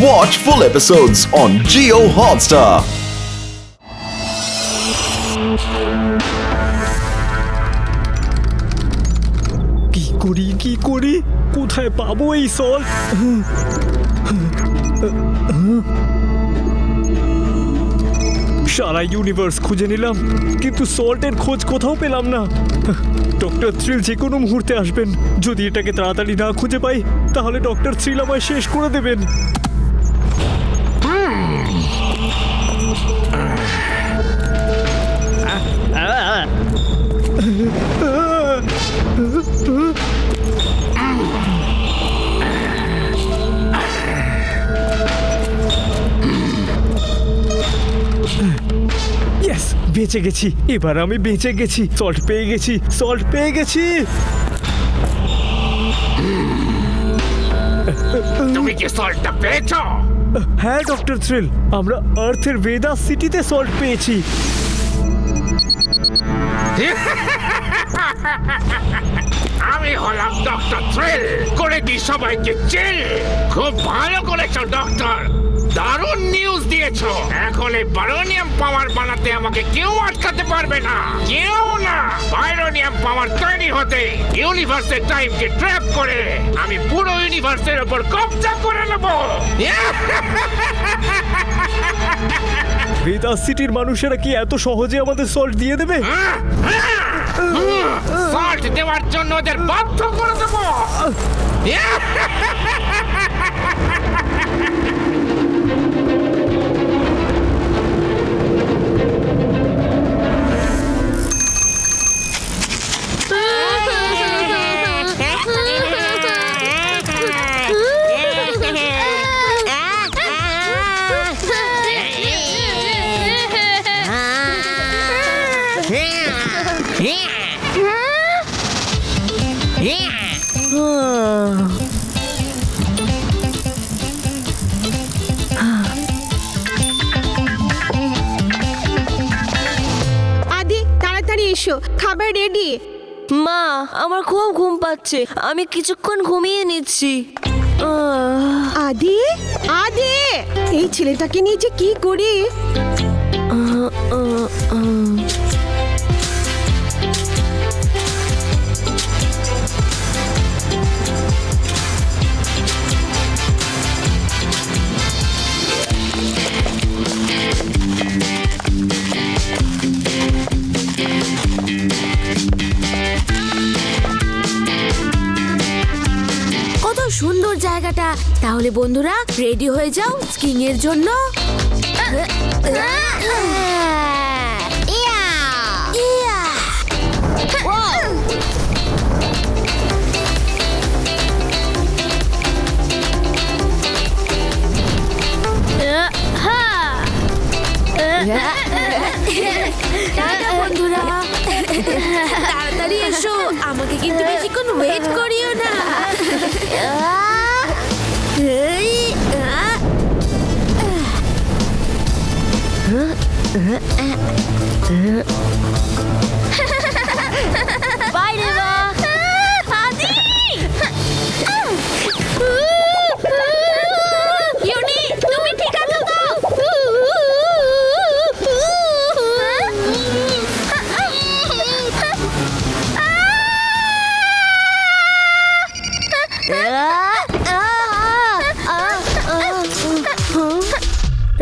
Watch full episodes on Jio Hotstar. কি করি কোথায় পাবো এই সল্ট? সারা ইউনিভার্স খুঁজে নিলাম কিন্তু সল্টের খোঁজ কোথাও পেলাম না। ডক্টর থ্রিল যে কোনো মুহূর্তে আসবেন। যদি এটাকে তাড়াতাড়ি না খুঁজে পাই তাহলে ডক্টর থ্রিল আমায় শেষ করে দেবেন। ইয়েস, বেঁচে গেছি। এবার আমি বেঁচে গেছি। সল্ট পেয়ে গেছি। তুমি কি সল্টটা পেয়েছো? হ্যাঁ ডক্টর থ্রিল, আমরা আর্থের ভেদা সিটিতে সল্ট পেয়েছি। আমি হলাম ডক্টর থ্রিল, করে দি সবাইকে চিল। খুব ভালো করেছো ডক্টর, দারুণ নিউজ দিয়েছো। এখন এই বারোনিয়াম পাওয়ার বানাতে আমাকে কেউ আটকাতে পারবে না, কেউ না। বারোনিয়াম পাওয়ার তৈরি হতে ইউনিভার্সের টাইমকে ট্র্যাপ করে আমি পুরো ইউনিভার্সের উপর কবজা করে নেব। ভেদা সিটির মানুষেরা কি এত সহজে আমাদের সল্ট দিয়ে দেবে? সল্ট দেওয়ার জন্য ওদের বাধ্য করে দেব। আদি তাড়াতাড়ি এসো, খাবার রেডি। মা, আমার খুব ঘুম পাচ্ছে, আমি কিছুক্ষণ ঘুমিয়ে নিচ্ছি। আদি আদি, এই ছেলেটাকে নিয়ে যে কি করি। কত সুন্দর জায়গাটা। তাহলে বন্ধুরা রেডি হয়ে যাও স্কিং এর জন্য। বন্ধুরা তাড়াতাড়ি এসো, আমাকে কিন্তু বেশিক্ষণ ওয়েট করিও না। বাই রেবা। আদি ইউনি, তুমি ঠিক আছো তো?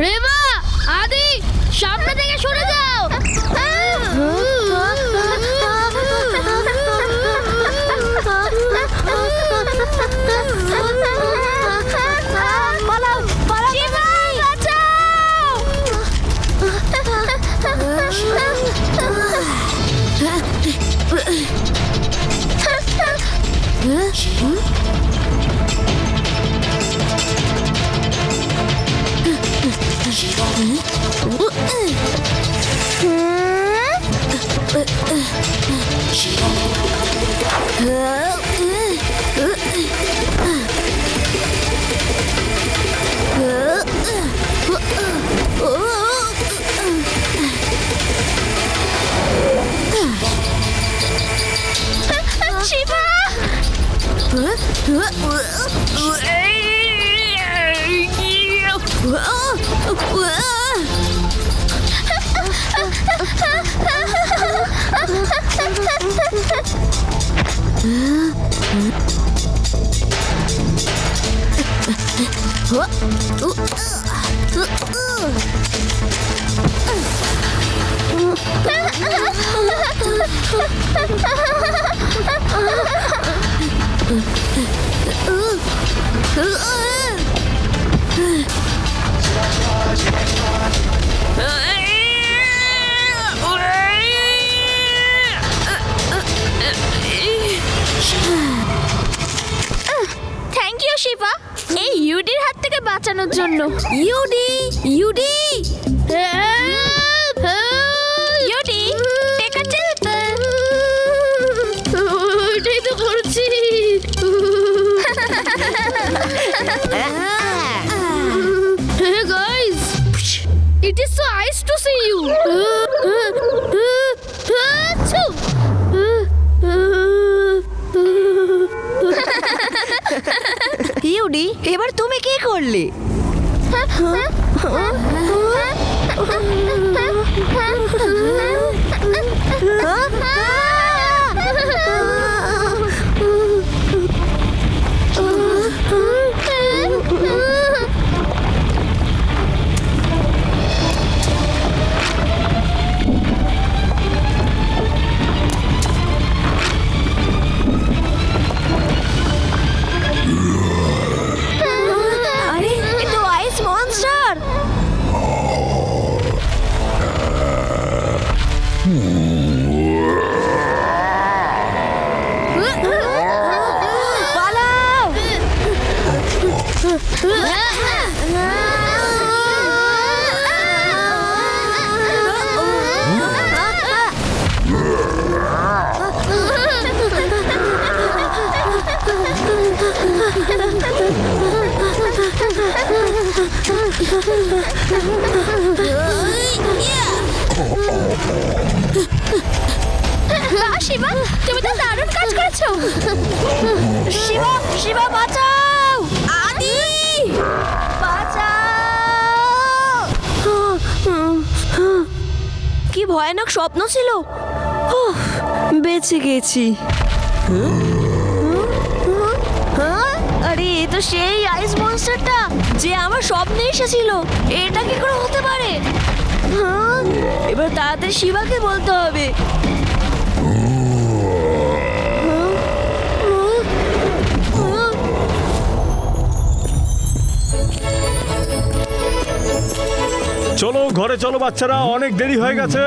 রেবা, আদি সামনে থেকে সরে যাও। থ্যাংক ইউ শিবা এই ইউডির হাত থেকে বাঁচানোর জন্য। ইউডি ইউডি ইউডি টেক আ টিপ। ওইটাই তো করছি। Hey guys, it is so nice to see you. UD এবার তুমি কি করলে? আরে এ তো আইস মনস্টার। পালাও। বাহ শিবা, তুমি তো দারুণ কাজ করেছো। শিবা শিবা বাঁচাও। আদি বাঁচাও। কি ভয়ানক স্বপ্ন ছিল। উফ, বেঁচে গেছি। আরে এ তো সেই আইস মনস্টারটা যে আমার স্বপ্নে এসেছিল। এটা কি করে হতে পারে? এবার তাড়াতাড়ি শিবাকে বলতে হবে। চলো ঘরে চলো বাচ্চারা, অনেক দেরি হয়ে গেছে।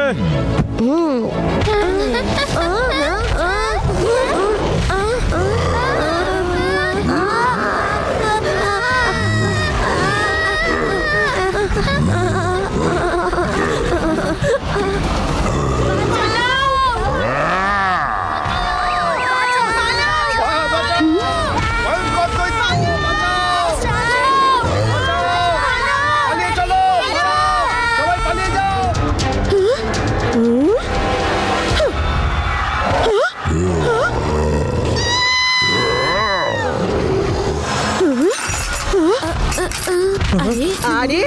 আরে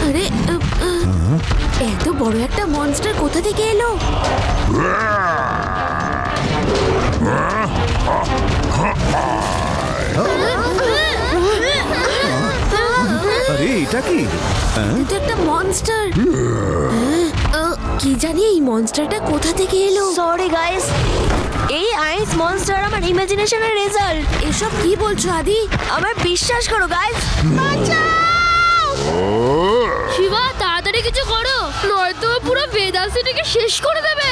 আরে এত বড় একটা মনস্টার কোথা থেকে এলো? আরে এটা কি? এটা একটা মনস্টার। কি জানি এই মনস্টারটা কোথা থেকে এলো। সরি গাইস, এই আইস মনস্টার আমার ইমাজিনেশনের রেজাল্ট। এসব কি বলছো আদি? আমার বিশ্বাস করো গাইস। শিবা তাড়াতাড়ি কিছু করো, নয়তো পুরো বেদাসিটিকে শেষ করে দেবে।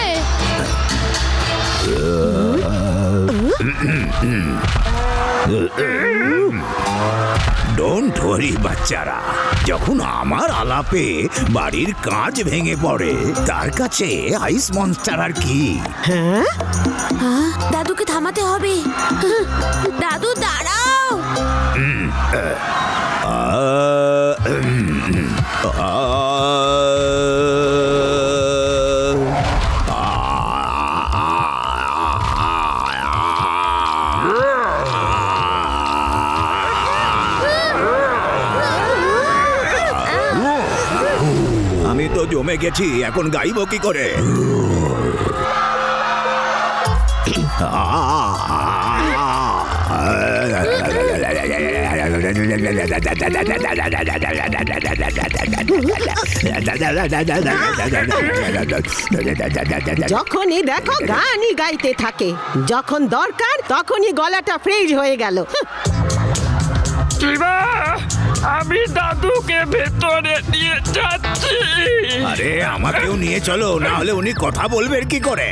ডোন্ট ওয়ারি বাচ্চারা, যখন আমার আলাপে বাড়ির কাঁচ ভেঙে পড়ে তার কাছে আইস মনস্টার আর কি। দাদুকে থামাতে হবে। দাদু দাঁড়াও। জমে গেছি, এখন গাইব কি করে? যখনই দেখো গানই গাইতে থাকে, যখন দরকার তখনই গলাটা ফ্রিজ হয়ে গেল। শিবা, আমি দাদুকে ভেতরে নিয়ে যাচ্ছি। আরে আমাকেও নিয়ে চলো, না হলে উনি কথা বলবেন কি করে?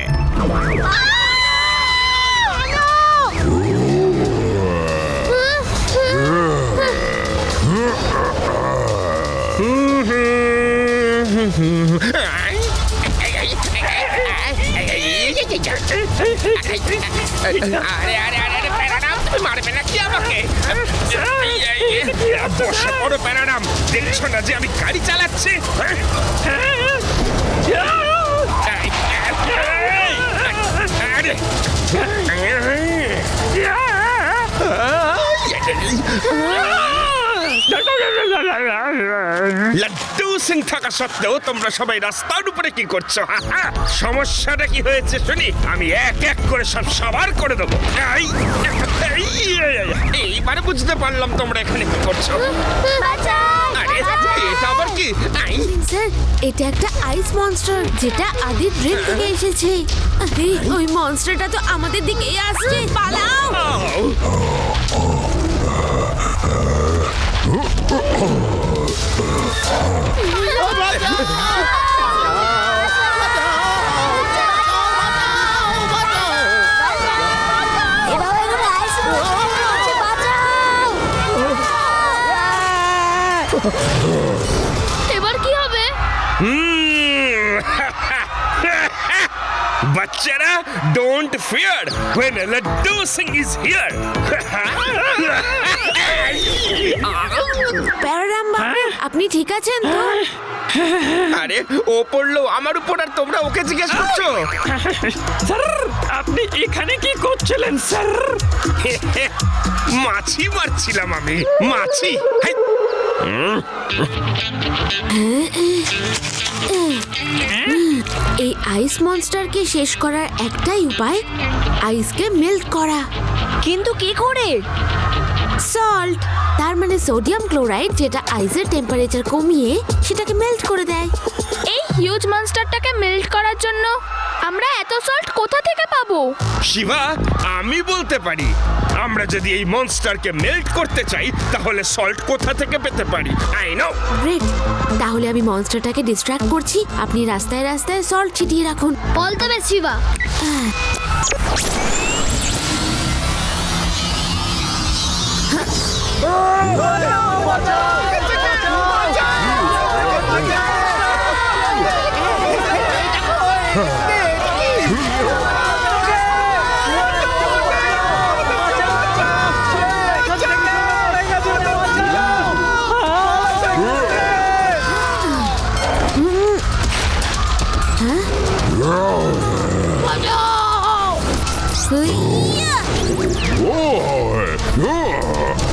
আরে আরে আরে আরে প্যারাডাম, তুমি মারবে না কি আমাকে? বসে পড়ো প্যারাডাম, দেখছো না যে আমি গাড়ি চালাচ্ছি? লাড্ডু সিং থাকা সত্ত্বেও তোমরা সবাই রাস্তার উপরে কি করছো? সমস্যাটা কি হয়েছে শুনি, আমি এক এক করে সব সবার করে দেবো। এইবারে বুঝতে পারলাম তোমরা এখানে কি করছো। আরে এটা আবার কি? স্যার, এটা একটা আইস মনস্টার যেটা আদি ড্রিম থেকে এসেছে। আরে, ওই মনস্টারটা তো আমাদের দিকেই আসছে, পালাও! এবার কি হবে? বাচ্চারা, don't fear when Laddu Singh is here. প্যারাডাম বাবু, আপনি ঠিক আছেন তো? আরে ও পড়লো আমার উপর আর তোমরা ওকে জিজ্ঞেস করছো? স্যার, আপনি এখানে কি করছিলেন স্যার? মাছি মারছিলাম আমি, মাছি। এই আইস মনস্টারকে শেষ করার একটাই উপায়, আইসকে মেল্ট করা। কিন্তু কি করে? সল্ট, তার মানে সোডিয়াম ক্লোরাইড, যেটা আইসের টেম্পারেচার কমিয়ে সেটাকে মেল্ট করে দেয়। এই হিউজ মনস্টারটাকে মেল্ট করার জন্য আমরা এত সল্ট কোথা থেকে পাবো? শিবা, আমি বলতে পারি, আমরা যদি এই মনস্টারকে মেল্ট করতে চাই তাহলে সল্ট কোথা থেকে পেতে পারি? I know. গ্রেট, তাহলে আমি মনস্টারটাকে ডিস্ট্র্যাক্ট করছি, আপনি রাস্তায় রাস্তায় সল্ট ছিটিয়ে রাখুন। বলতে হবে শিবা।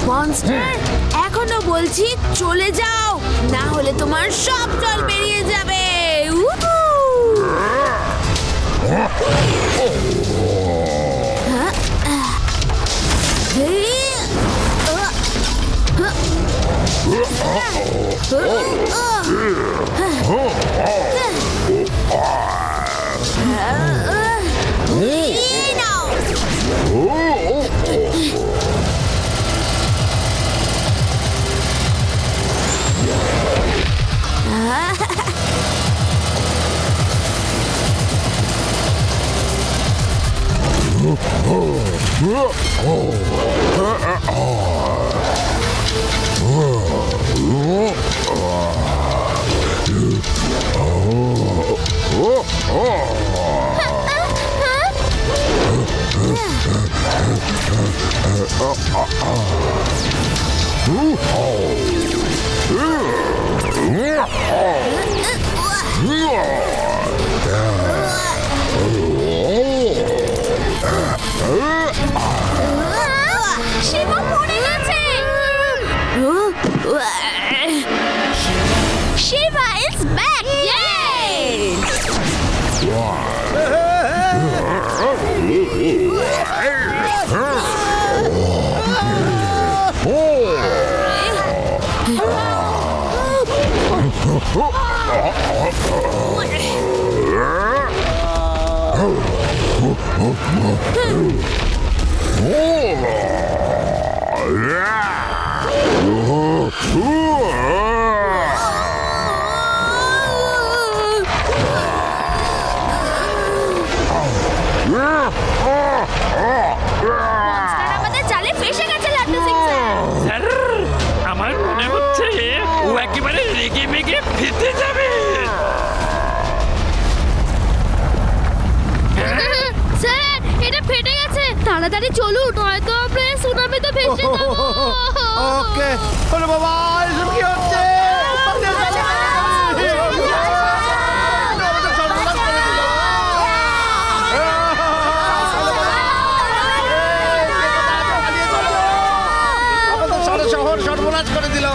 মনস্টার, এখনো বলছি চলে যাও, না হলে তোমার সব জল বেরিয়ে যাবে। উহু! এই নাও। শিবা পড়ে গেছে। Shiva is back! Yeah! আমাদের জালে ফেসে গেছে লাড্ডু সিং স্যার। স্যার আমার মনে হচ্ছে ও একেবারে রেগে মেগে ফেটে যাবে। স্যার এটা ফেটে গেছে, তাড়াতাড়ি চলুন নয়তো আমরা সুনামিতে ভেসে যাবো। ওকে ওরে বাবা এসব কি হচ্ছে সারা শহর সর্বনাশ করে দিল।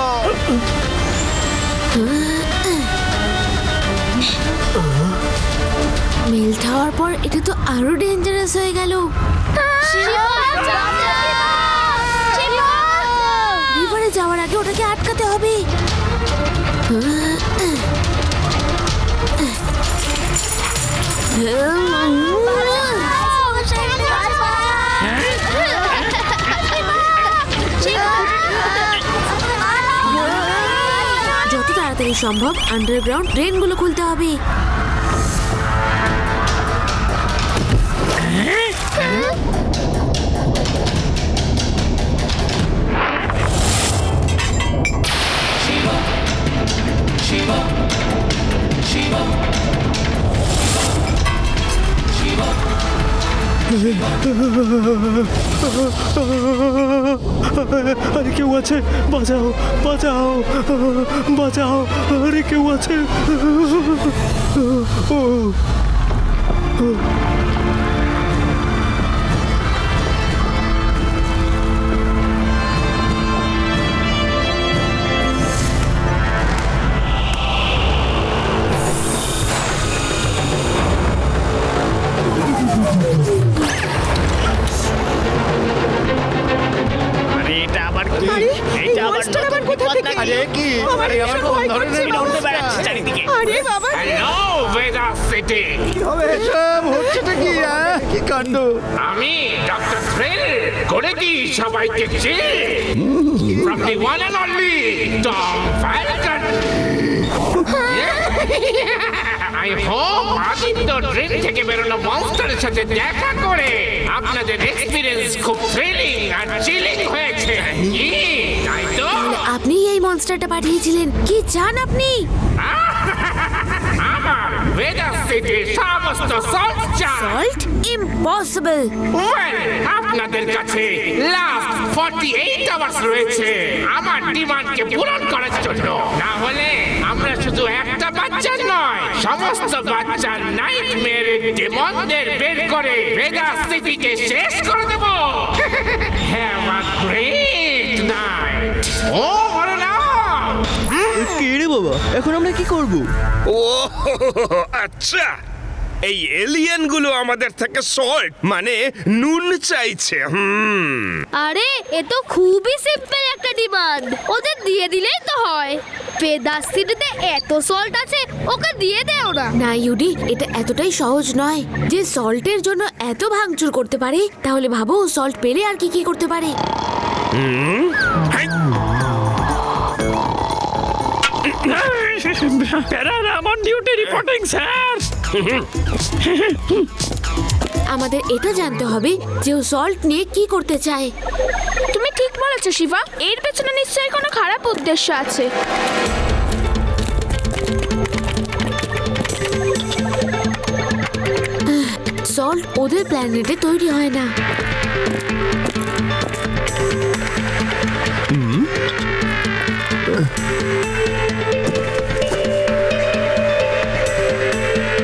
মেল্ট হওয়ার পর এটা তো আরো ডেঞ্জারাস হয়ে গেল। রিভারে যাওয়ার আগে ওটাকে আটকাতে হবে। যত তাড়াতাড়ি সম্ভব আন্ডারগ্রাউন্ড ড্রেনগুলো খুলতে হবে। আরে কেউ আছে, বাঁচাও বাঁচাও বাঁচাও, আরে কেউ আছে। আরে এটা আবার কি? আরে এটা আবার monster আবার কোথা থেকে? আরে কি আমার আরে আমার ভীষণ কোন ভয় ধরনের করছে, উড়ে বেড়াচ্ছে চারিদিকে। আরে বাবা হ্যালো ভেদাস সিটি, কি হবে এসব হচ্ছেটা কি কি কাণ্ড আমি ডক্টর থ্রিল করে কি সবাইকে chill from the one and only Tom Falcon. I hope Aditya dream থেকে বেরোনো মনস্টারের সাথে দেখা করে আপনাদের এক্সপিরিয়েন্স খুব থ্রিলিং আর চিলিং হয়েছে। কি তাই তো? আপনি এই মনস্টারটা পাঠিয়েছিলেন, কি চান আপনি? আমার ভেদাস সিটির সমস্ত সল্ট চাই। সল্ট? ইম্পসিবল। ওয়েল, আপনাদের কাছে লাস্ট 48 আওয়ার্স রয়েছে আমার ডিমান্ডকে পূরণ করার জন্য। না হলে আমরা শুধু একটা বাচ্চার নয়, সমস্ত বাচ্চার নাইটমেয়ারের ডেমনদের বের করে ভেগাস সিটিকে শেষ করে দেব। Have a great night. ও বলো না, কে রে বাবা, এখন আমরা কি করব? ও আচ্ছা, এই এলিয়েনগুলো আমাদের থেকে সল্ট মানে নুন চাইছে। আরে এ তো খুবই সিম্পল একটা ডিমান্ড, ওদের দিয়ে দিলেই তো হয়। ভেদাস সিটিতে এত সল্ট আছে, ওকে দিয়ে দেও না। না ইউডি, এটা এতটাই সহজ নয়। যে সল্টের জন্য এত ভাঙচুর করতে পারে, তাহলে ভাবো সল্ট পেলে আর কি কি করতে পারে। প্যারার আমার ডিউটি রিপোর্টিং স্যার। আমাদের এটা জানতে হবে যে ও সল্ট নিয়ে কি করতে চায়। তুমি ঠিক বলেছো শিবা, এর পেছনে নিশ্চয়ই কোনো খারাপ উদ্দেশ্য আছে। সল্ট ওদের প্ল্যানেটে তৈরি হয় না।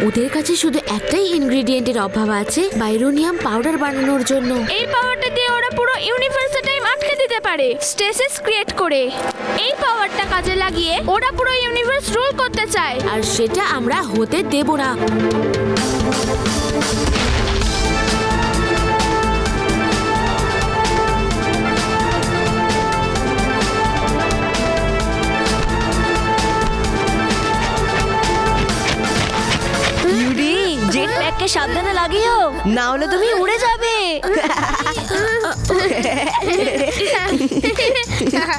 ওদের কাছে শুধু একটাই ইনগ্রেডিয়েন্টের অভাব আছে, বাইরোনিয়াম পাউডার বানানোর জন্য। এই পাওয়ারটা দিয়ে ওরা পুরো ইউনিভার্সের টাইম আটকে দিতে পারে, স্টেসিস ক্রিয়েট করে। এই পাওয়ারটা কাজে লাগিয়ে ওরা পুরো ইউনিভার্স রুল করতে চায়। আর সেটা আমরা হতে দেব না। না হলে তুমি উড়ে যাবে।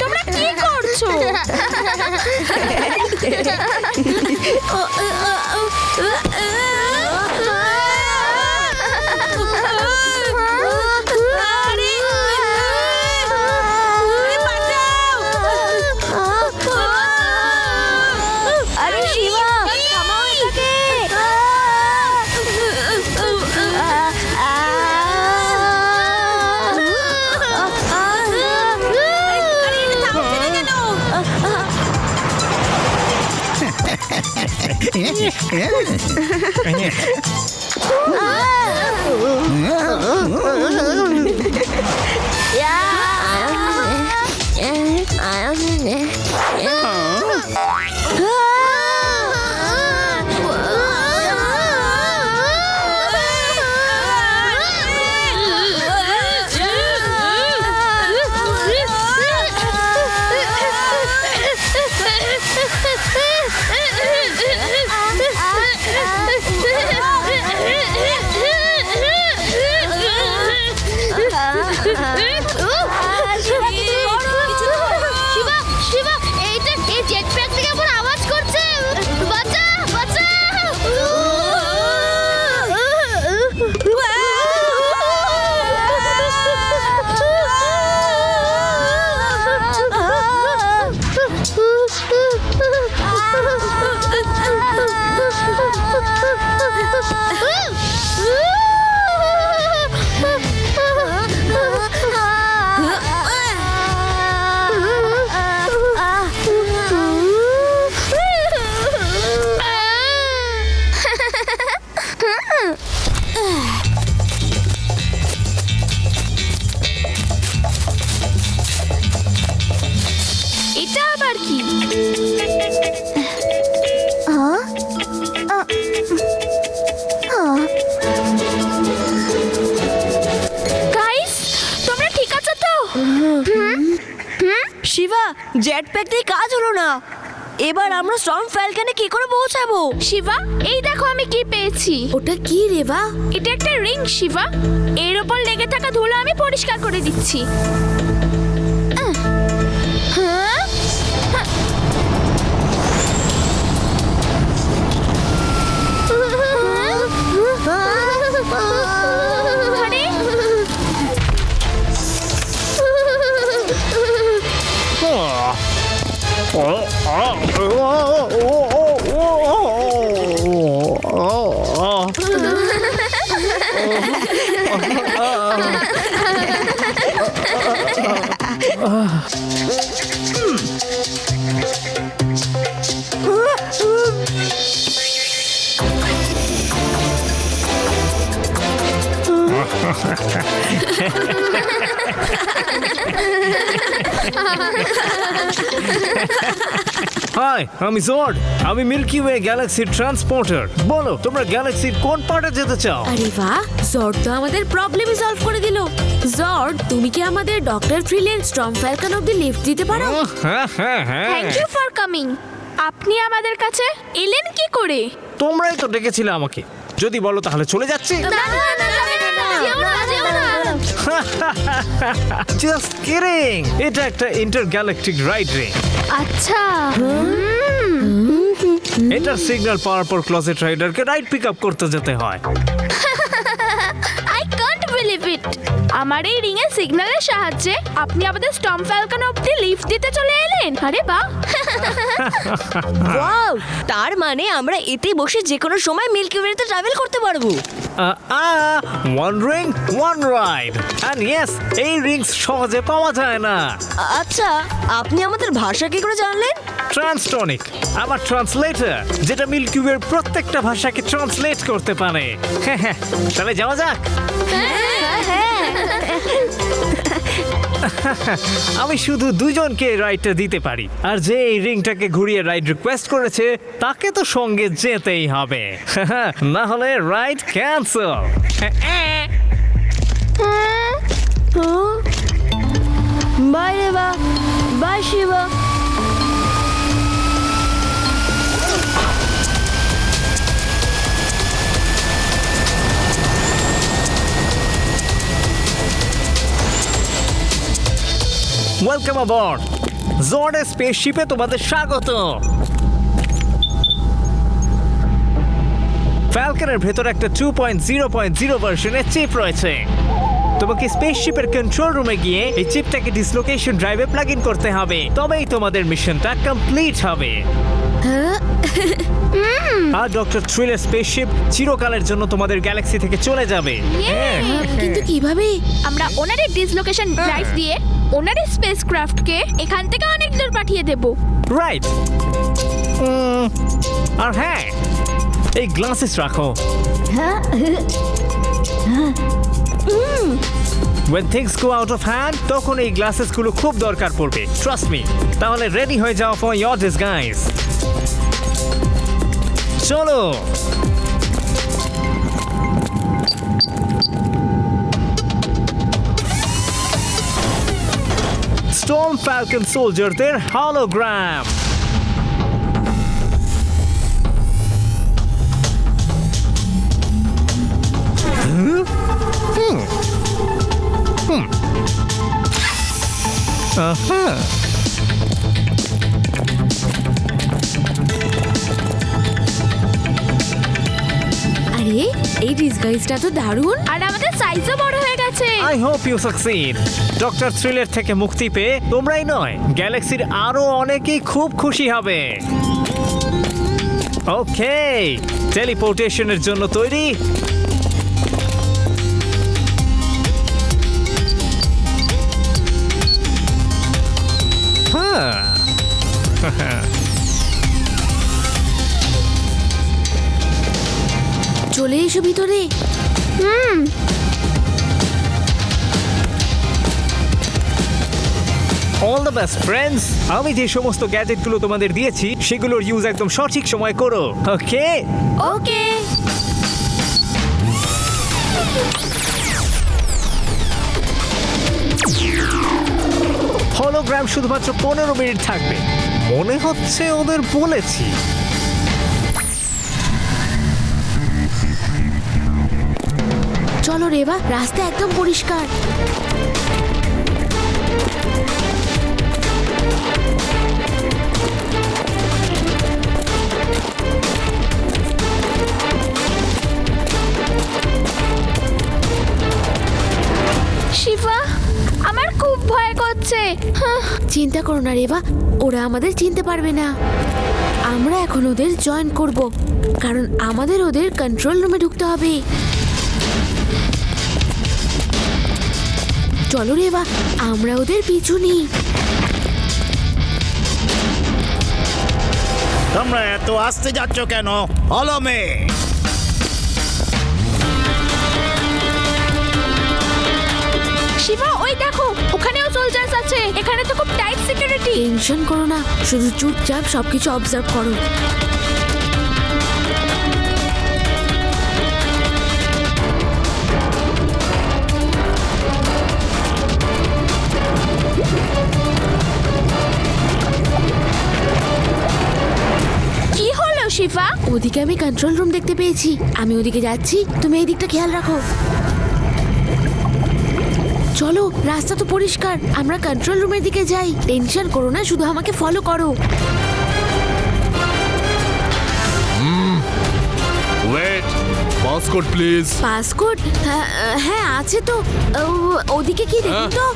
তোমরা কি করছো? আরে শিবা, থামাও এটাকে। শিবা, শিবা, এই জেট প্যাক থেকে আমার আওয়াজ করছে। বাঁচা, বাঁচা। এটা আবার কি? গাইস, তোমরা ঠিক আছো তো? শিবা, জেট প্যাক দিয়ে কাজ হলো না। এবার আমরা স্টর্ম ফ্যালকনে কি করে পৌঁছাবো? শিবা, এই দেখো আমি কি পেয়েছি। ওটা কি রেবা? এটা একটা রিং শিবা। এর উপর লেগে থাকা ধুলো আমি পরিষ্কার করে দিচ্ছি। হ্যাঁ? আরে? হাই, আমি জর্ড। আমি মিল্কি ওয়ে গ্যালাক্সির ট্রান্সপোর্টার। বলো, তোমরা গ্যালাক্সির কোন পার্টে যেতে চাও? আরে বাহ, জর্ড তো আমাদের প্রবলেমই সলভ করে দিল। জর্ড, তুমি কি আমাদের ডক্টর থ্রিলের স্টর্ম ফ্যালকন অব্দি লিফট দিতে পারো? হ্যাঁ হ্যাঁ হ্যাঁ, থ্যাংক ইউ ফর কামিং। আপনি আমাদের কাছে এলেন কি করে? তোমরাই তো ডেকেছিলে আমাকে। যদি বলো তাহলে চলে যাচ্ছি। না, না, না, না, যেও না, যেও না। Just kidding. এটা একটা ইন্টারগ্যালাকটিক রাইড রিং। আচ্ছা। এটার সিগন্যাল পাওয়ার পর ক্লোজেট রাইডারকে রাইড পিক আপ করতে যেতে হয়। I can't believe it. আমার এই রিং এর সিগন্যালের সাহায্যে আপনি আমাদের স্টর্ম ফ্যালকন অব্দি লিফট দিতে চলে এলেন। আরে বাহ। ওয়াও, তার মানে আমরা এতে বসে যে কোনো সময় মিল্কি ওয়েতে ট্রাভেল করতে পারবো। One ring one ride. And yes, এই রিংস সহজে পাওয়া যায় না। আচ্ছা, আপনি আমাদের ভাষা কি করে জানলেন? ট্রান্সটনিক আমার ট্রান্সলেটর, যেটা মিল্কি ওয়ের প্রত্যেকটা ভাষাকে ট্রান্সলেট করতে পারে। তাহলে যাওয়া যাক। আমি শুধু দুজনকে রাইডটা দিতে পারি, আর যে এই রিংটাকে ঘুরিয়ে রাইড রিকোয়েস্ট করেছে তাকে তো সঙ্গে যেতেই হবে। না হলে ride cancel. Bye Reba, bye Shiva. Welcome aboard জর্ডের স্পেসশিপে তোমাদের স্বাগত। ফ্যালকনের ভেতর একটা 2.0.0 ভার্সনের চিপ রয়েছে। তোমাকে স্পেসশিপের কন্ট্রোল রুমে গিয়ে এই চিপটাকে ডিসলোকেশন ড্রাইভে প্লাগ ইন করতে হবে, তবেই তোমাদের মিশনটা কমপ্লিট হবে। আর ডক্টর থ্রিলের স্পেসশিপ চিরকালের জন্য তোমাদের গ্যালাক্সি থেকে চলে যাবে। কিন্তু কিভাবে? আমরা ওনারের ডিসলোকেশন ড্রাইভ দিয়ে ওনারের স্পেসক্রাফটকে এখান থেকে অনেক দূর পাঠিয়ে দেব। রাইট। আর হ্যাঁ, এই গ্লাসেস রাখো। When things go out of hand, তখন এই গ্লাসেসগুলো খুব দরকার পড়বে, ট্রাস্ট মি। তাহলে রেডি হয়ে যাও ফর ইয়োর ডিসগাইজ। চলো। স্টর্ম ফ্যালকন সোলজারদের হলোগ্রাম। আরে এই ডিসগাইজটা তো দারুণ। আর আমাদের সাইজও বড় হয়ে গেছে। I hope you succeed. Doctor থ্রিলের থেকে মুক্তি পেয়ে তোমরাই নয়, গ্যালাক্সির আরো অনেকেই খুব খুশি হবে। ওকে, টেলিপোর্টেশনের জন্য তৈরি? চলে এসো ভিতরে। All the best friends. আমি যে সমস্ত গ্যাজেটগুলো তোমাদের দিয়েছি সেগুলোর ইউজ একদম সঠিক সময় করো, ওকে? ওকে। হলোগ্রাম শুধুমাত্র 15 মিনিট থাকবে, মনে হচ্ছে ওদের বলেছি। চলো রেবা, রাস্তা একদম পরিষ্কার। শিফা, আমার খুব ভয় করছে। চিন্তা করো না রেবা, ওরা আমাদের চিনতে পারবে না। আমরা এখন ওদের জয়েন করব, কারণ আমাদের ওদের কন্ট্রোল রুমে ঢুকতে হবে। চলো রেবা, আমরা ওদের পিছু নিই। তোমরা এত আসতে যাচ্ছ কেন? হলমে শিফা, ওই দেখো, ওখানেও সোলজার্স আছে। এখানে তো খুব টাইট সিকিউরিটি। টেনশন করো না, শুধু চুপচাপ সবকিছু অবজার্ভ করো। কি হলো শিফা? ওদিকে আমি কন্ট্রোল রুম দেখতে পেয়েছি, আমি ওদিকে যাচ্ছি, তুমি এই দিকটা খেয়াল রাখো। চলো, রাস্তা তো পরিষ্কার, আমরা কন্ট্রোল রুমের দিকে যাই। টেনশন করো না, শুধু আমাকে ফলো করো। Wait, passcode please. পাসকোড? হ্যাঁ আছে তো। ওদিকে কি দেখুন তো।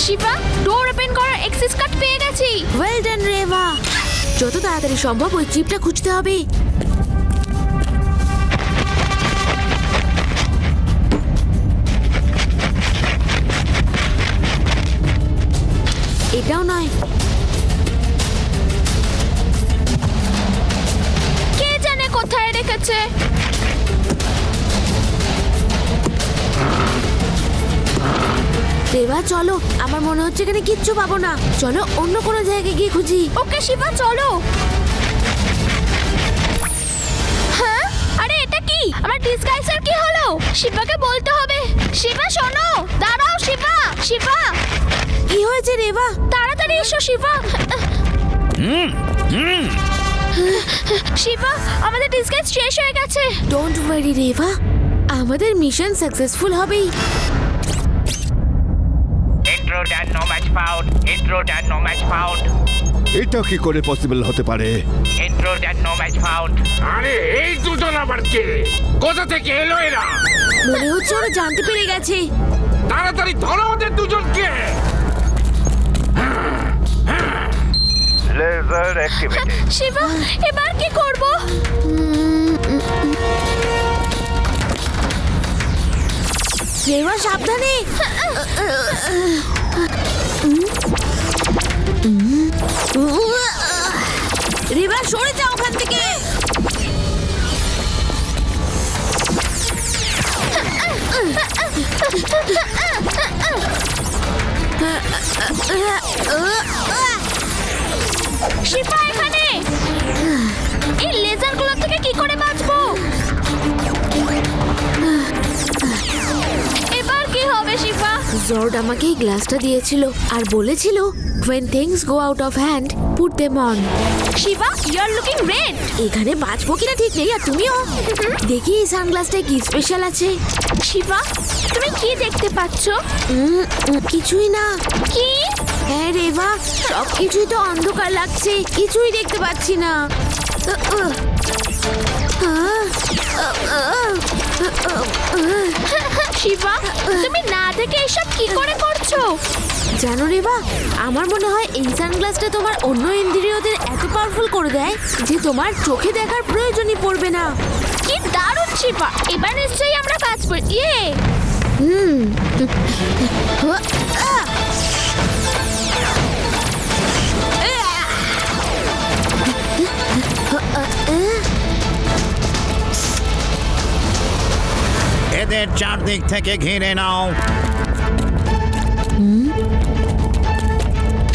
শিফা, ডোর ওপেন করার অ্যাক্সেস কার্ড পেয়ে গেছি। Well done Reva. যত তাড়াতাড়ি সম্ভব ওই চিপটা খুঁজতে হবে। এটাও নয়। কে জানে কোথায় রেখেছে। রেভা চলো, আমার মনে হচ্ছে এখানে কিচ্ছু পাবো না। চলো অন্য কোনো জায়গায় গিয়ে খুঁজি। ওকে শিফা, চলো। হ্যাঁ, আরে এটা কি? আমার ডিসগাইজার কি হলো? শিফাকে বলতে হবে। শিফা শোনো, দাঁড়াও শিফা। শিফা, কি হয়েছে রেভা? তাড়াতাড়ি এসো শিফা। শিবা, আমাদের ডিসকাস শেষ হয়ে গেছে। ডোন্ট ওয়ারি রেভা, আমাদের মিশন সাকসেসফুল হবেই। Intruder, no match found. Intruder, no match found. এটা কি করে পসিবল হতে পারে? Intruder, no match found. আরে এই দুজন আবার কে? কোথা থেকে এলো এরা? মনে হচ্ছে ওরা জানতে পেরে গেছে। তাড়াতাড়ি ধরো ওদের দুজনকে। Laser activated. শিবা, এবার কি করব? রেভা সাবধানে। রেভা সরে যাও ওখান থেকে। শিবা এখানে। এই লেজারগুলো থেকে কি করে বাঁচবো? এবার কি হবে শিবা? জর্ড আমাকে এই গ্লাসটা দিয়েছিল আর বলেছিল when things go out of hand put them on। Shiva, you are looking red. এখানে বাঁচবো কিনা ঠিক নেই, আর তুমিও দেখি এই সানগ্লাসটায় কি স্পেশাল আছে। শিবা, তুমি কি দেখতে পাচ্ছ? কিছুই না। কি? হ্যাঁ রেভা, সব কিছুই তো অন্ধকার লাগছে, কিছুই দেখতে পাচ্ছি না। শিবা, তুমি না দেখে এসব কি করে করছো? জানো রেভা, আমার মনে হয় এই সানগ্লাসটা তোমার অন্য ইন্দ্রিয়দের এত পাওয়ারফুল করে দেয় যে তোমার চোখে দেখার প্রয়োজনই পড়বে না। কি দারুণ শিবা, এবার নিশ্চয়ই আমরা বাঁচবো। ইয়ে এদের চারদিক থেকে ঘিরে নাও।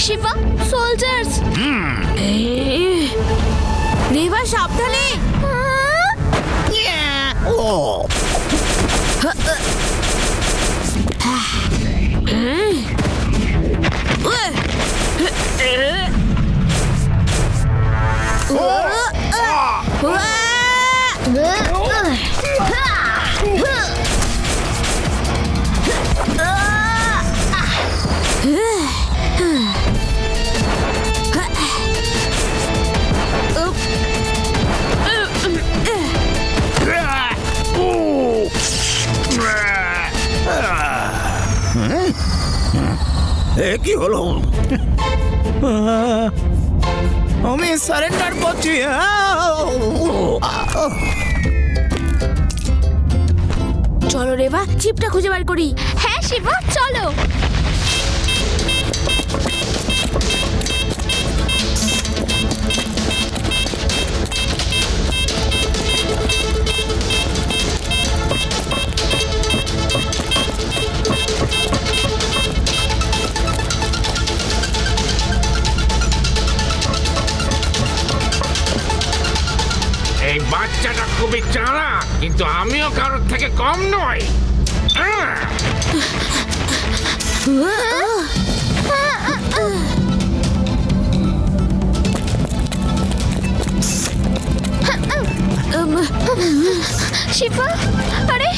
শিবা, সোলজার্স। রেভা সাবধানে। ও এ কি হলো? আমি সারেন্ডার করছি। চলো রেভা, চিপটা খুঁজে বার করি। হ্যাঁ শিবা, চলো। এই বাচ্চাটা খুবই চালাক, কিন্তু আমিও কারোর থেকে কম নই। শিবা, আরে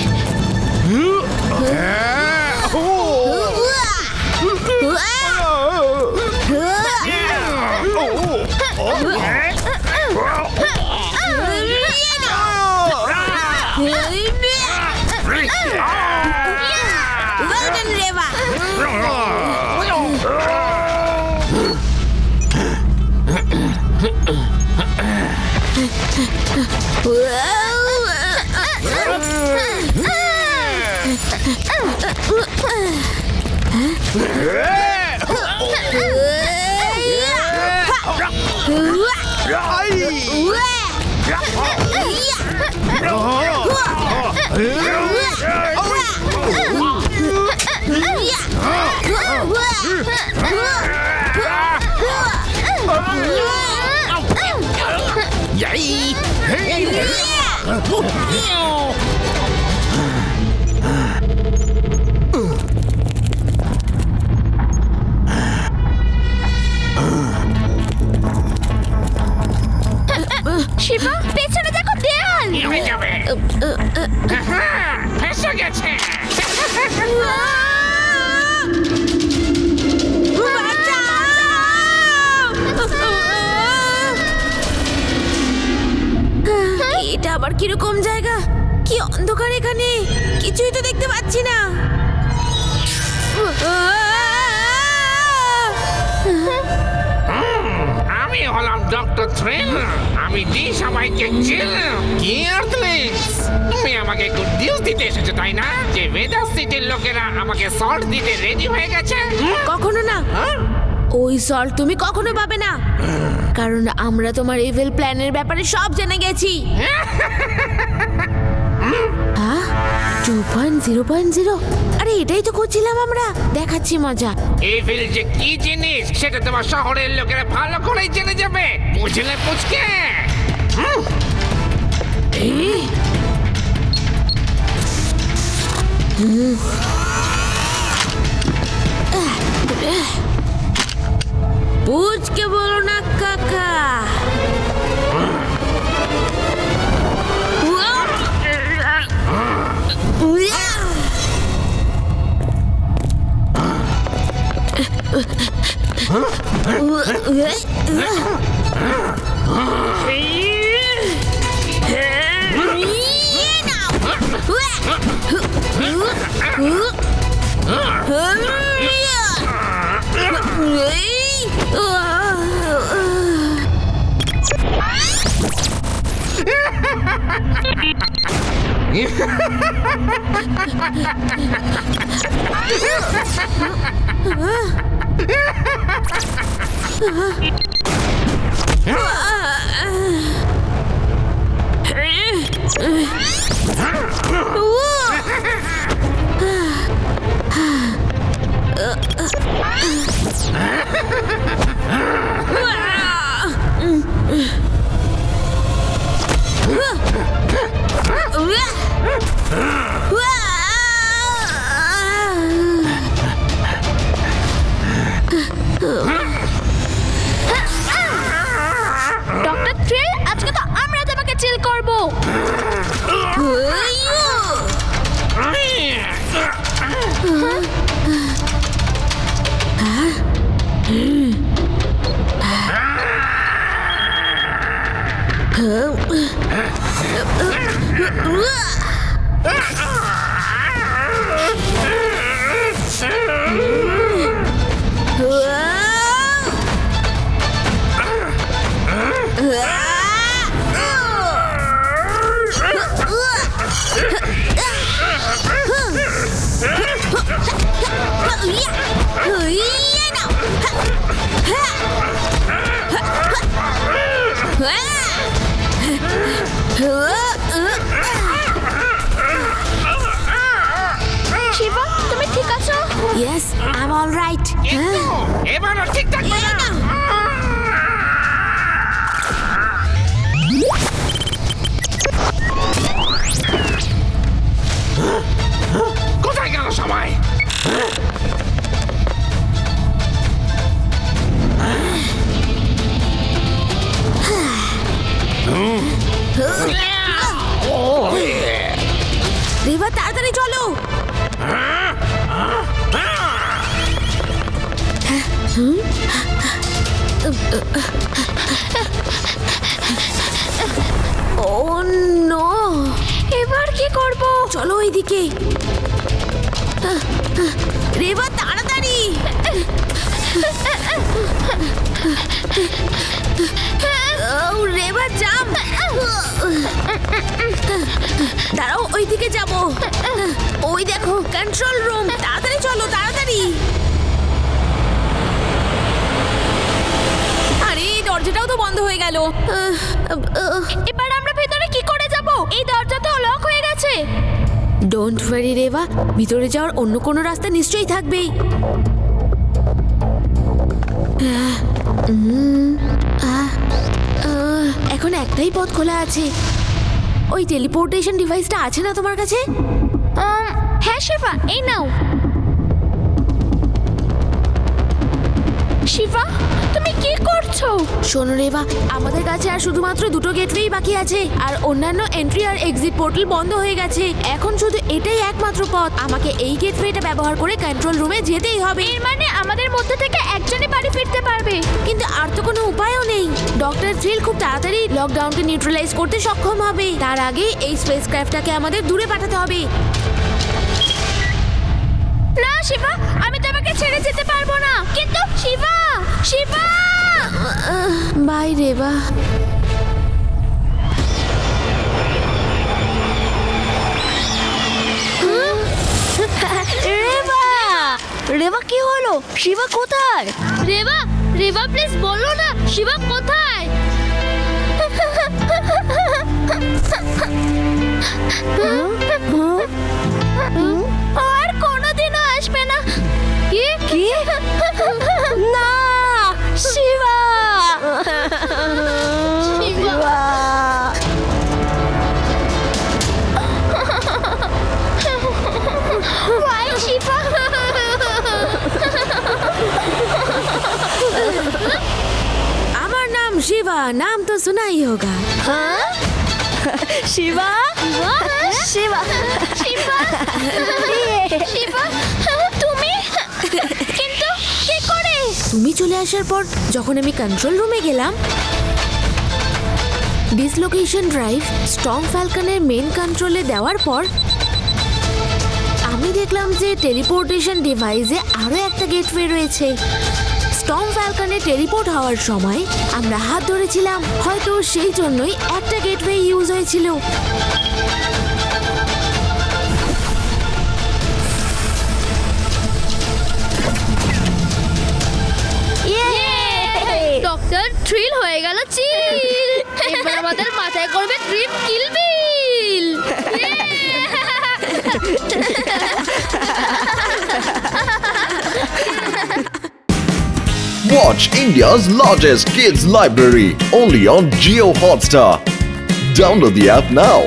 শিবা পেছনে দেখো দেয়াল। কি হয়ে যাবে? ফেসে গেছে। এটা আবার কিরকম জায়গা? কি অন্ধকার এখানে, কিছুই তো দেখতে পাচ্ছি না। আমি হলাম ডক্টর থ্রিল। আমি দিই সবাইকে চিল। কি আর্থলিংস, তুমি আমাকে গুড নিউজ দিতে এসেছো তাই না? যে ভেদাস সিটির লোকেরা আমাকে সল্ট দিতে রেডি হয়ে গেছে। কখনো না, ওই সল্ট তুমি কখনো পাবে না, কারণ আমরা তোমার ইভিল প্ল্যানের ব্যাপারে সব জেনে গেছি। 2.0.0, আরে এটাই তো খুঁজছিলাম আমরা। দেখাচ্ছি মজা। এভিল যে কি জিনিস সেটা তোমার শহরের লোকেরা ভালো করেই জেনে যাবে, বুঝলে পুচকে? বুঝকে বলো না কাকা। ডক্টর থ্রিল, আজকে তো আমরা তোমাকে চিল করব। শিবা, তুমি ঠিক আছো? Yes, I'm all right. এবারও ঠিক থাকবে না। কোথায় গেল সবাই? রেবা, তাড়াতাড়ি চলো। ও নো, এবার কি করব? চলো ওইদিকে। রেবা, তাড়াতাড়ি। রেবা, জাম। দাঁড়াও, ওইদিকে যাবো। ওই দেখো কন্ট্রোল রুম, তাড়াতাড়ি চলো, তাড়াতাড়ি। আরে দরজাটাও তো বন্ধ হয়ে গেল। এবার আমরা ভেতরে কি করে যাব? এই দরজা তো লক হয়ে গেছে। ডোন্ট ওয়ারি রেবা, ভিতরে যাওয়ার অন্য কোনো রাস্তা নিশ্চয়ই থাকবেই। এখন একটাই পথ খোলা আছে। ওই টেলিপোর্টেশন ডিভাইসটা আছে না তোমার কাছে? হ্যাঁ শিবা, এই নাও। শিবা তুমি কি করছো? শোনো রেবা, আমাদের কাছে আর শুধুমাত্র দুটো গেটওয়েই বাকি আছে, আর অন্যান্য এন্ট্রি আর এক্সিট পোর্টাল বন্ধ হয়ে গেছে। এখন শুধু এটাই একমাত্র পথ। আমাকে এই গেটওয়েটা ব্যবহার করে কন্ট্রোল রুমে যেতেই হবে। এর মানে আমাদের মধ্যে থেকে একজনই বাড়ি ফিরতে পারবে। কিন্তু আর তো কোনো উপায়ও নেই। ডক্টর থ্রিল খুব তাড়াতাড়ি লকডাউনকে নিউট্রালাইজ করতে সক্ষম হবে। তার আগে এই স্পেসক্রাফটটাকে আমাদের দূরে পাঠাতে হবে। না শিবা, আমি তোমাকে ছেড়ে যেতে পারবো না। কিন্তু শিবা, শিবা! বাই রেবা। রেবা, রেবা কি হলো? শিবা কোথায়? রেবা, রেবা প্লিজ বলো না শিবা কোথায়? আর কোনোদিনও আসবে না। কি কি? না, শিবা! শিবা! Why, শিবা? আমার নাম শিবা, নাম তো সুনাই হোগা। হ্যাঁ? শিবা? শিবা! শিবা, শিবা, তুমি কিন্তু কি করে? তুমি চলে আসার পর যখন আমি কন্ট্রোল রুমে গেলাম, ডিসলোকেশন ড্রাইভ স্ট্রং ফ্যালকনের মেন কন্ট্রোলে দেওয়ার পর আমি দেখলাম যে টেলিপোর্টেশন ডিভাইসে আরও একটা গেটওয়ে রয়েছে। স্ট্রং ফ্যালকনে টেলিপোর্ট হওয়ার সময় আমরা হাত ধরেছিলাম, হয়তো সেই জন্যই একটা গেটওয়ে ইউজ হয়েছিল। ডক্টর থ্রিল হয়ে গেল চিল। এবার আমাদের মাথায় করবে trip কিলবিল। Watch India's largest kids library only on Jio Hotstar. Download the app now.